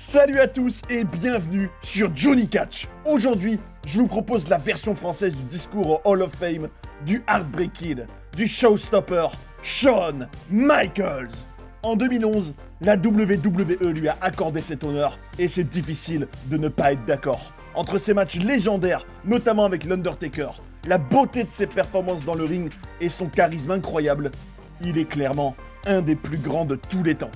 Salut à tous et bienvenue sur Johnny Catch. Aujourd'hui, je vous propose la version française du discours au Hall of Fame du Heartbreak Kid, du showstopper Shawn Michaels. En 2011, la WWE lui a accordé cet honneur et c'est difficile de ne pas être d'accord. Entre ses matchs légendaires, notamment avec l'Undertaker, la beauté de ses performances dans le ring et son charisme incroyable, il est clairement un des plus grands de tous les temps.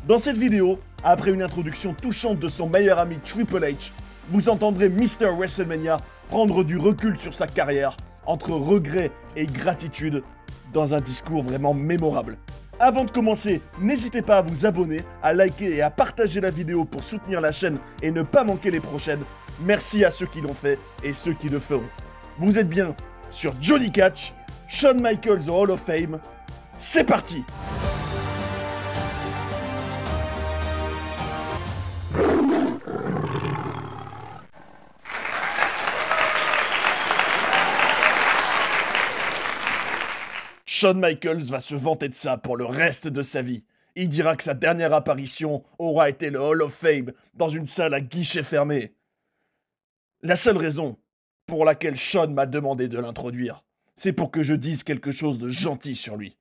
Dans cette vidéo, après une introduction touchante de son meilleur ami Triple H, vous entendrez Mr. WrestleMania prendre du recul sur sa carrière, entre regret et gratitude, dans un discours vraiment mémorable. Avant de commencer, n'hésitez pas à vous abonner, à liker et à partager la vidéo pour soutenir la chaîne et ne pas manquer les prochaines. Merci à ceux qui l'ont fait et ceux qui le feront. Vous êtes bien sur Johnny Catch, Shawn Michaels au Hall of Fame. C'est parti! Shawn Michaels va se vanter de ça pour le reste de sa vie. Il dira que sa dernière apparition aura été le Hall of Fame dans une salle à guichet fermé. La seule raison pour laquelle Shawn m'a demandé de l'introduire, c'est pour que je dise quelque chose de gentil sur lui.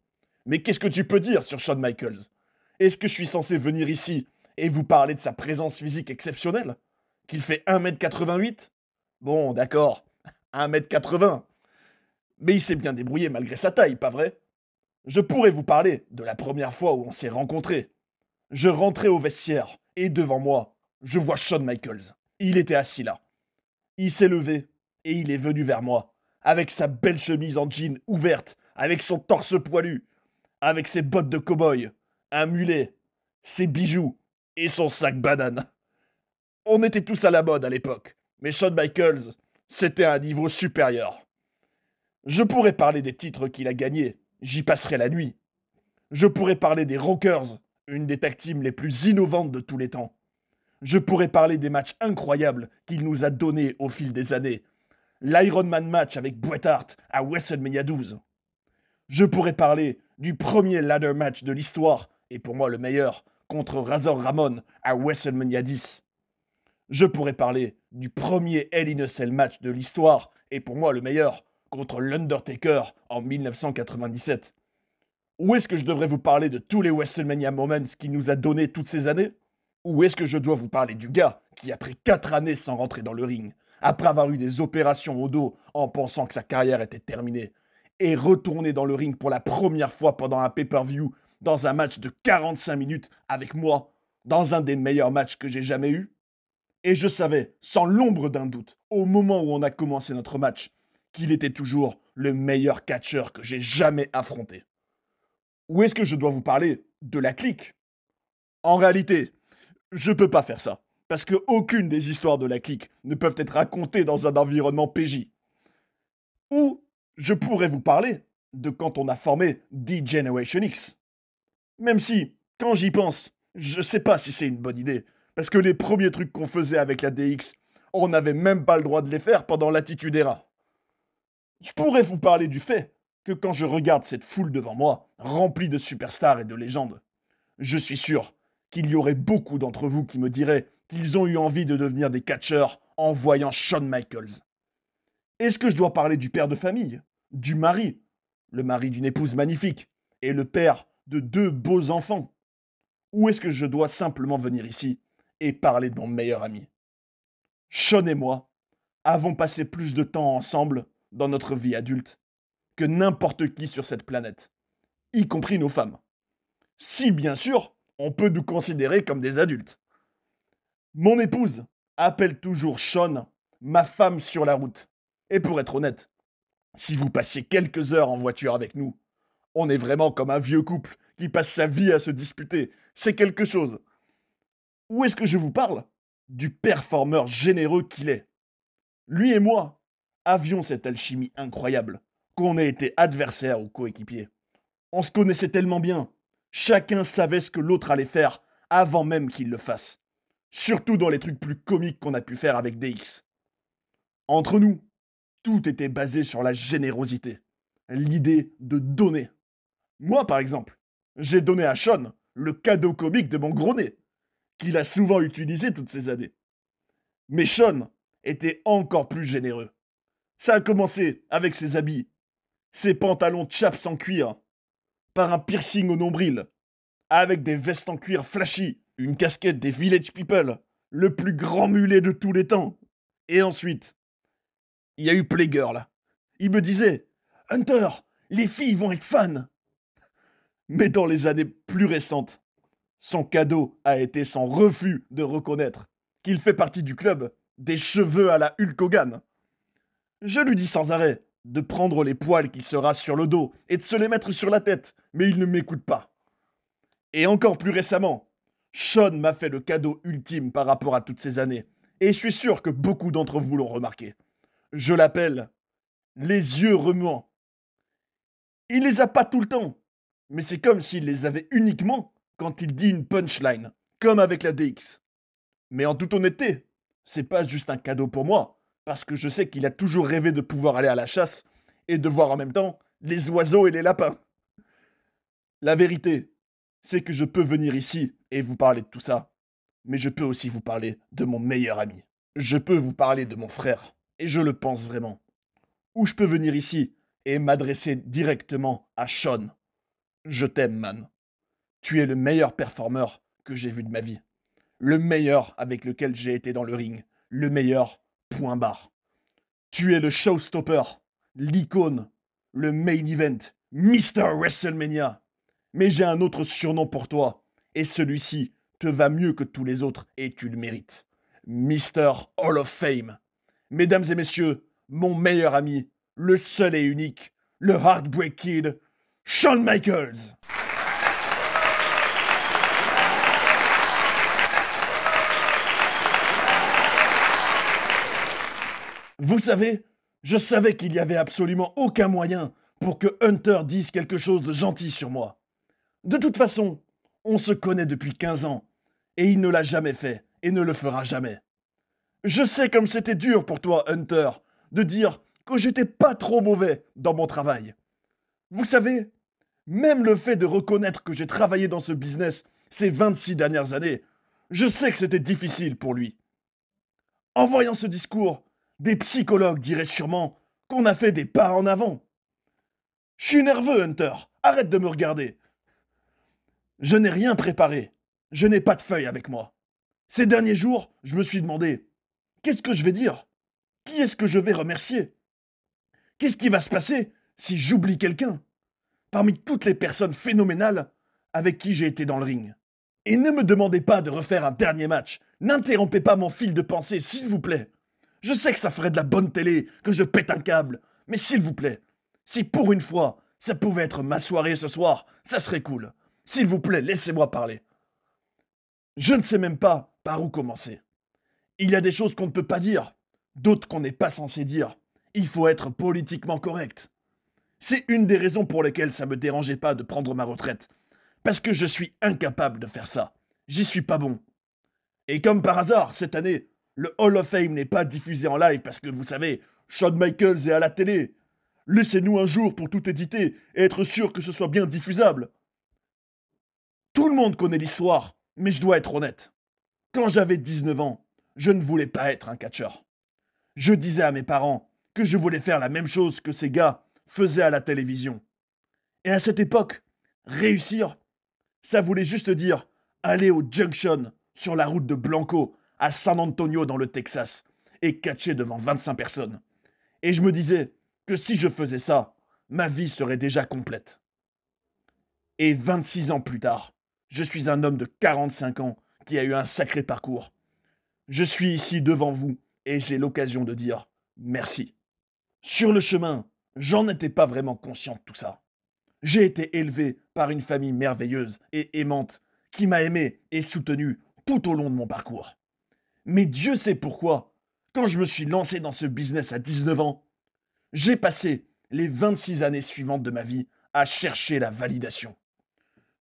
Mais qu'est-ce que tu peux dire sur Shawn Michaels? Est-ce que je suis censé venir ici et vous parler de sa présence physique exceptionnelle? Qu'il fait 1m88? Bon, d'accord, 1m80. Mais il s'est bien débrouillé malgré sa taille, pas vrai? Je pourrais vous parler de la première fois où on s'est rencontrés. Je rentrais au vestiaire, et devant moi, je vois Shawn Michaels. Il était assis là. Il s'est levé, et il est venu vers moi, avec sa belle chemise en jean ouverte, avec son torse poilu, avec ses bottes de cow-boy, un mulet, ses bijoux, et son sac banane. On était tous à la mode à l'époque, mais Shawn Michaels, c'était un niveau supérieur. Je pourrais parler des titres qu'il a gagnés, j'y passerai la nuit. Je pourrais parler des Rockers, une des tag teams les plus innovantes de tous les temps. Je pourrais parler des matchs incroyables qu'il nous a donnés au fil des années. L'Iron Man match avec Bret Hart à WrestleMania 12. Je pourrais parler du premier ladder match de l'histoire, et pour moi le meilleur, contre Razor Ramon à WrestleMania 10. Je pourrais parler du premier Hell in a Cell match de l'histoire, et pour moi le meilleur, contre l'Undertaker en 1997. Ou est-ce que je devrais vous parler de tous les WrestleMania Moments qu'il nous a donnés toutes ces années? Ou est-ce que je dois vous parler du gars qui a pris 4 années sans rentrer dans le ring, après avoir eu des opérations au dos en pensant que sa carrière était terminée, et retourné dans le ring pour la première fois pendant un pay-per-view dans un match de 45 minutes avec moi, dans un des meilleurs matchs que j'ai jamais eu? Et je savais, sans l'ombre d'un doute, au moment où on a commencé notre match, qu'il était toujours le meilleur catcheur que j'ai jamais affronté. Ou est-ce que je dois vous parler de la clique? En réalité, je peux pas faire ça, parce que aucune des histoires de la clique ne peuvent être racontées dans un environnement PJ. Ou je pourrais vous parler de quand on a formé D-Generation X. Même si, quand j'y pense, je sais pas si c'est une bonne idée, parce que les premiers trucs qu'on faisait avec la DX, on n'avait même pas le droit de les faire pendant l'Attitude Era. Je pourrais vous parler du fait que quand je regarde cette foule devant moi, remplie de superstars et de légendes, je suis sûr qu'il y aurait beaucoup d'entre vous qui me diraient qu'ils ont eu envie de devenir des catcheurs en voyant Shawn Michaels. Est-ce que je dois parler du père de famille, du mari, le mari d'une épouse magnifique, et le père de 2 beaux enfants? Ou est-ce que je dois simplement venir ici et parler de mon meilleur ami? Shawn et moi avons passé plus de temps ensemble dans notre vie adulte que n'importe qui sur cette planète, y compris nos femmes. Si, bien sûr, on peut nous considérer comme des adultes. Mon épouse appelle toujours Shawn ma femme sur la route. Et pour être honnête, si vous passiez quelques heures en voiture avec nous, on est vraiment comme un vieux couple qui passe sa vie à se disputer. C'est quelque chose. Ou est-ce que je vous parle du performeur généreux qu'il est? Lui et moi avions cette alchimie incroyable, qu'on ait été adversaires ou coéquipiers. On se connaissait tellement bien. Chacun savait ce que l'autre allait faire avant même qu'il le fasse. Surtout dans les trucs plus comiques qu'on a pu faire avec DX. Entre nous, tout était basé sur la générosité. L'idée de donner. Moi, par exemple, j'ai donné à Shawn le cadeau comique de mon gros nez. qu'il a souvent utilisé toutes ces années. Mais Sean était encore plus généreux. Ça a commencé avec ses habits, ses pantalons chaps en cuir, par un piercing au nombril, avec des vestes en cuir flashy, une casquette des Village People, le plus grand mulet de tous les temps. Et ensuite, il y a eu Playgirl. Il me disait, Hunter, les filles vont être fans. Mais dans les années plus récentes, son cadeau a été son refus de reconnaître qu'il fait partie du club des cheveux à la Hulk Hogan. Je lui dis sans arrêt de prendre les poils qu'il se rase sur le dos et de se les mettre sur la tête, mais il ne m'écoute pas. Et encore plus récemment, Sean m'a fait le cadeau ultime par rapport à toutes ces années, et je suis sûr que beaucoup d'entre vous l'ont remarqué. Je l'appelle les yeux remuants. Il les a pas tout le temps, mais c'est comme s'il les avait uniquement quand il dit une punchline, comme avec la DX. Mais en toute honnêteté, c'est pas juste un cadeau pour moi, parce que je sais qu'il a toujours rêvé de pouvoir aller à la chasse et de voir en même temps les oiseaux et les lapins. La vérité, c'est que je peux venir ici et vous parler de tout ça, mais je peux aussi vous parler de mon meilleur ami. Je peux vous parler de mon frère, et je le pense vraiment. Ou je peux venir ici et m'adresser directement à Sean. Je t'aime, man. Tu es le meilleur performeur que j'ai vu de ma vie. Le meilleur avec lequel j'ai été dans le ring. Le meilleur, point barre. Tu es le showstopper, l'icône, le main event, Mr. WrestleMania. Mais j'ai un autre surnom pour toi, et celui-ci te va mieux que tous les autres, et tu le mérites. Mr. Hall of Fame. Mesdames et messieurs, mon meilleur ami, le seul et unique, le Heartbreak Kid, Shawn Michaels. Vous savez, je savais qu'il n'y avait absolument aucun moyen pour que Hunter dise quelque chose de gentil sur moi. De toute façon, on se connaît depuis 15 ans, et il ne l'a jamais fait, et ne le fera jamais. Je sais comme c'était dur pour toi, Hunter, de dire que j'étais pas trop mauvais dans mon travail. Vous savez, même le fait de reconnaître que j'ai travaillé dans ce business ces 26 dernières années, je sais que c'était difficile pour lui. En voyant ce discours, des psychologues diraient sûrement qu'on a fait des pas en avant. Je suis nerveux, Hunter. Arrête de me regarder. Je n'ai rien préparé. Je n'ai pas de feuille avec moi. Ces derniers jours, je me suis demandé, qu'est-ce que je vais dire? Qui est-ce que je vais remercier? Qu'est-ce qui va se passer si j'oublie quelqu'un parmi toutes les personnes phénoménales avec qui j'ai été dans le ring? Et ne me demandez pas de refaire un dernier match. N'interrompez pas mon fil de pensée, s'il vous plaît. Je sais que ça ferait de la bonne télé, que je pète un câble, mais s'il vous plaît, si pour une fois, ça pouvait être ma soirée ce soir, ça serait cool. S'il vous plaît, laissez-moi parler. Je ne sais même pas par où commencer. Il y a des choses qu'on ne peut pas dire, d'autres qu'on n'est pas censé dire. Il faut être politiquement correct. C'est une des raisons pour lesquelles ça me dérangeait pas de prendre ma retraite. Parce que je suis incapable de faire ça. J'y suis pas bon. Et comme par hasard, cette année, le Hall of Fame n'est pas diffusé en live parce que, vous savez, Shawn Michaels est à la télé. Laissez-nous un jour pour tout éditer et être sûr que ce soit bien diffusable. Tout le monde connaît l'histoire, mais je dois être honnête. Quand j'avais 19 ans, je ne voulais pas être un catcheur. Je disais à mes parents que je voulais faire la même chose que ces gars faisaient à la télévision. Et à cette époque, réussir, ça voulait juste dire aller au Junction sur la route de Blanco à San Antonio dans le Texas et catcher devant 25 personnes. Et je me disais que si je faisais ça, ma vie serait déjà complète. Et 26 ans plus tard, je suis un homme de 45 ans qui a eu un sacré parcours. Je suis ici devant vous et j'ai l'occasion de dire merci. Sur le chemin, j'en étais pas vraiment conscient de tout ça. J'ai été élevé par une famille merveilleuse et aimante qui m'a aimé et soutenu tout au long de mon parcours. Mais Dieu sait pourquoi, quand je me suis lancé dans ce business à 19 ans, j'ai passé les 26 années suivantes de ma vie à chercher la validation.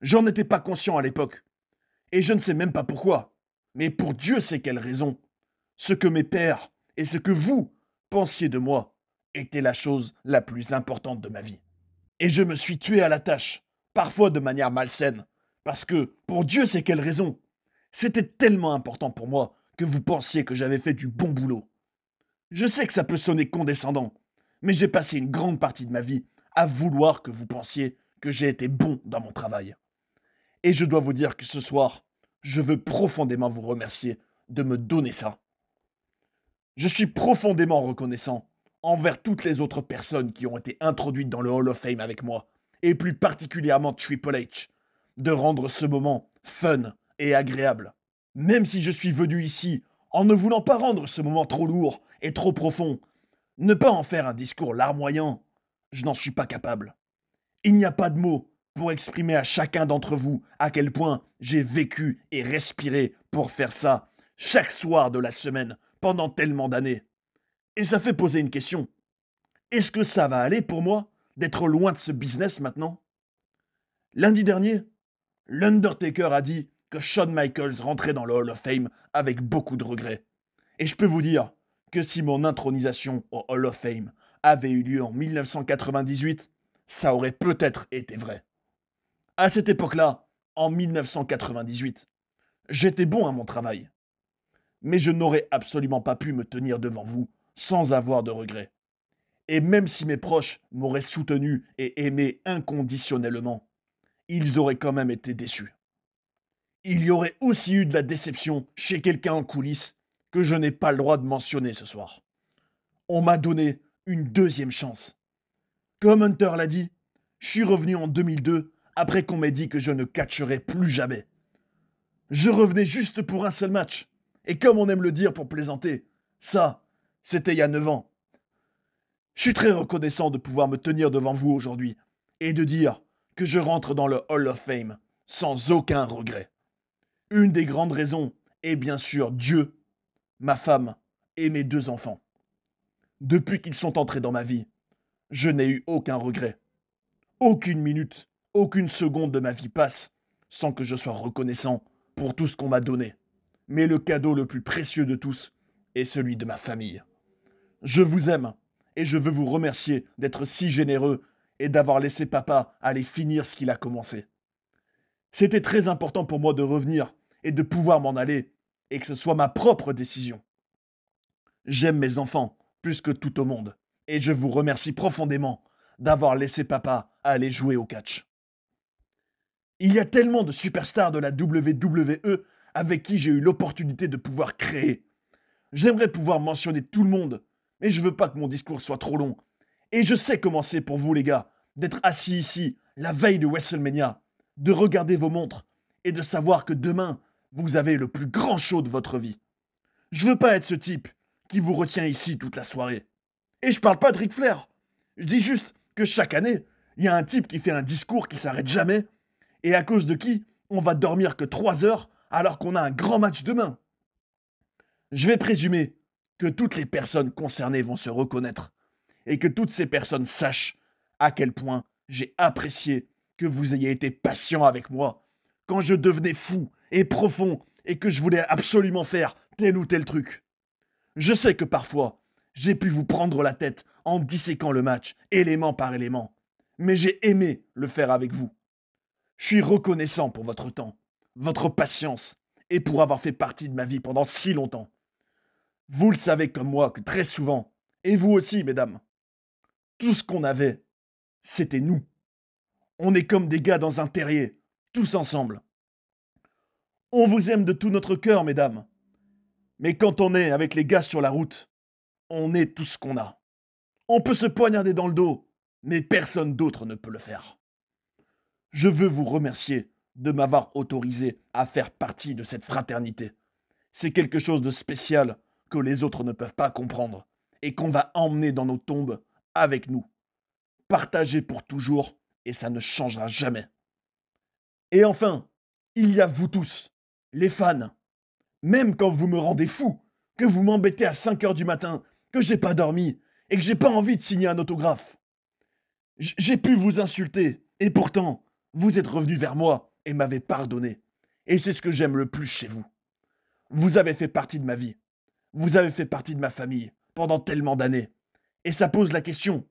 J'en étais pas conscient à l'époque, et je ne sais même pas pourquoi, mais pour Dieu sait quelle raison, ce que mes pères et ce que vous pensiez de moi était la chose la plus importante de ma vie. Et je me suis tué à la tâche, parfois de manière malsaine, parce que, pour Dieu sait quelle raison, C'était tellement important pour moi que vous pensiez que j'avais fait du bon boulot. Je sais que ça peut sonner condescendant, mais j'ai passé une grande partie de ma vie à vouloir que vous pensiez que j'ai été bon dans mon travail. Et je dois vous dire que ce soir, je veux profondément vous remercier de me donner ça. Je suis profondément reconnaissant envers toutes les autres personnes qui ont été introduites dans le Hall of Fame avec moi, et plus particulièrement Triple H, de rendre ce moment fun et agréable. Même si je suis venu ici en ne voulant pas rendre ce moment trop lourd et trop profond, ne pas en faire un discours larmoyant, je n'en suis pas capable. Il n'y a pas de mots pour exprimer à chacun d'entre vous à quel point j'ai vécu et respiré pour faire ça chaque soir de la semaine pendant tellement d'années. Et ça fait poser une question. Est-ce que ça va aller pour moi d'être loin de ce business maintenant? Lundi dernier, l'Undertaker a dit que Shawn Michaels rentrait dans le Hall of Fame avec beaucoup de regrets. Et je peux vous dire que si mon intronisation au Hall of Fame avait eu lieu en 1998, ça aurait peut-être été vrai. À cette époque-là, en 1998, j'étais bon à mon travail. Mais je n'aurais absolument pas pu me tenir devant vous sans avoir de regrets. Et même si mes proches m'auraient soutenu et aimé inconditionnellement, ils auraient quand même été déçus. Il y aurait aussi eu de la déception chez quelqu'un en coulisses que je n'ai pas le droit de mentionner ce soir. On m'a donné une deuxième chance. Comme Hunter l'a dit, je suis revenu en 2002 après qu'on m'ait dit que je ne catcherais plus jamais. Je revenais juste pour un seul match. Et comme on aime le dire pour plaisanter, ça, c'était il y a 9 ans. Je suis très reconnaissant de pouvoir me tenir devant vous aujourd'hui et de dire que je rentre dans le Hall of Fame sans aucun regret. Une des grandes raisons est bien sûr Dieu, ma femme et mes 2 enfants. Depuis qu'ils sont entrés dans ma vie, je n'ai eu aucun regret. Aucune minute, aucune seconde de ma vie passe sans que je sois reconnaissant pour tout ce qu'on m'a donné. Mais le cadeau le plus précieux de tous est celui de ma famille. Je vous aime et je veux vous remercier d'être si généreux et d'avoir laissé papa aller finir ce qu'il a commencé. C'était très important pour moi de revenir et de pouvoir m'en aller et que ce soit ma propre décision. J'aime mes enfants plus que tout au monde et je vous remercie profondément d'avoir laissé papa aller jouer au catch. Il y a tellement de superstars de la WWE avec qui j'ai eu l'opportunité de pouvoir créer. J'aimerais pouvoir mentionner tout le monde, mais je veux pas que mon discours soit trop long. Et je sais comment c'est pour vous les gars, d'être assis ici, la veille de WrestleMania, de regarder vos montres et de savoir que demain, vous avez le plus grand show de votre vie. Je veux pas être ce type qui vous retient ici toute la soirée. Et je parle pas de Ric Flair. Je dis juste que chaque année, il y a un type qui fait un discours qui s'arrête jamais et à cause de qui on va dormir que 3 heures alors qu'on a un grand match demain. Je vais présumer que toutes les personnes concernées vont se reconnaître et que toutes ces personnes sachent à quel point j'ai apprécié que vous ayez été patient avec moi quand je devenais fou et profond et que je voulais absolument faire tel ou tel truc. Je sais que parfois, j'ai pu vous prendre la tête en disséquant le match, élément par élément, mais j'ai aimé le faire avec vous. Je suis reconnaissant pour votre temps, votre patience et pour avoir fait partie de ma vie pendant si longtemps. Vous le savez comme moi que très souvent, et vous aussi, mesdames, tout ce qu'on avait, c'était nous. On est comme des gars dans un terrier, tous ensemble. On vous aime de tout notre cœur, mesdames. Mais quand on est avec les gars sur la route, on est tout ce qu'on a. On peut se poignarder dans le dos, mais personne d'autre ne peut le faire. Je veux vous remercier de m'avoir autorisé à faire partie de cette fraternité. C'est quelque chose de spécial que les autres ne peuvent pas comprendre et qu'on va emmener dans nos tombes avec nous. Partagé pour toujours et ça ne changera jamais. Et enfin, il y a vous tous, les fans. Même quand vous me rendez fou, que vous m'embêtez à 5 heures du matin, que j'ai pas dormi et que j'ai pas envie de signer un autographe. J'ai pu vous insulter et pourtant, vous êtes revenu vers moi et m'avez pardonné. Et c'est ce que j'aime le plus chez vous. Vous avez fait partie de ma vie. Vous avez fait partie de ma famille pendant tellement d'années. Et ça pose la question,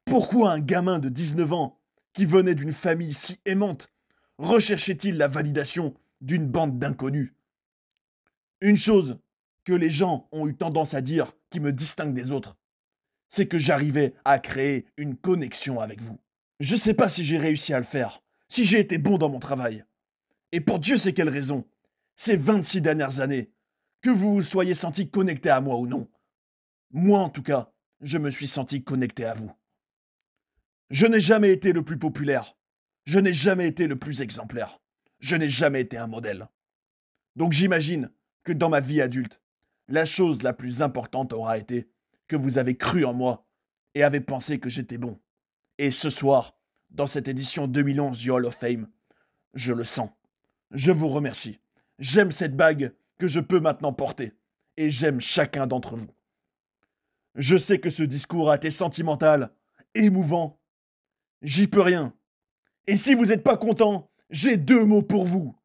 pourquoi un gamin de 19 ans, qui venait d'une famille si aimante, recherchait-il la validation d'une bande d'inconnus? Une chose que les gens ont eu tendance à dire qui me distingue des autres, c'est que j'arrivais à créer une connexion avec vous. Je sais pas si j'ai réussi à le faire, si j'ai été bon dans mon travail. Et pour Dieu sait quelle raison, ces 26 dernières années, que vous vous soyez senti connecté à moi ou non, moi en tout cas, je me suis senti connecté à vous. Je n'ai jamais été le plus populaire, je n'ai jamais été le plus exemplaire, je n'ai jamais été un modèle. Donc j'imagine que dans ma vie adulte, la chose la plus importante aura été que vous avez cru en moi et avez pensé que j'étais bon. Et ce soir, dans cette édition 2011 du Hall of Fame, je le sens. Je vous remercie. J'aime cette bague que je peux maintenant porter. Et j'aime chacun d'entre vous. Je sais que ce discours a été sentimental, émouvant. J'y peux rien. Et si vous n'êtes pas content, j'ai 2 mots pour vous.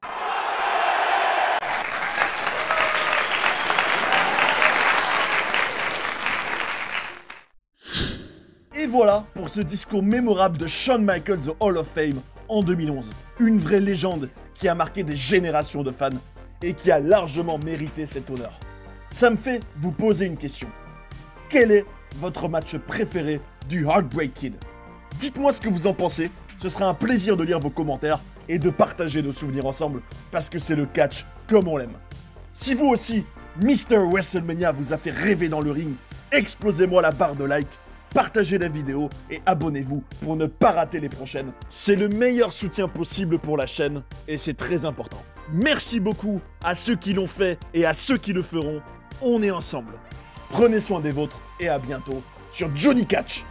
Et voilà pour ce discours mémorable de Shawn Michaels au Hall of Fame en 2011. Une vraie légende qui a marqué des générations de fans et qui a largement mérité cet honneur. Ça me fait vous poser une question. Quel est votre match préféré du Heartbreak Kid? Dites-moi ce que vous en pensez, ce sera un plaisir de lire vos commentaires et de partager nos souvenirs ensemble parce que c'est le catch comme on l'aime. Si vous aussi, Mr. WrestleMania vous a fait rêver dans le ring, explosez-moi la barre de like, partagez la vidéo et abonnez-vous pour ne pas rater les prochaines. C'est le meilleur soutien possible pour la chaîne et c'est très important. Merci beaucoup à ceux qui l'ont fait et à ceux qui le feront. On est ensemble. Prenez soin des vôtres et à bientôt sur Johnny Catch.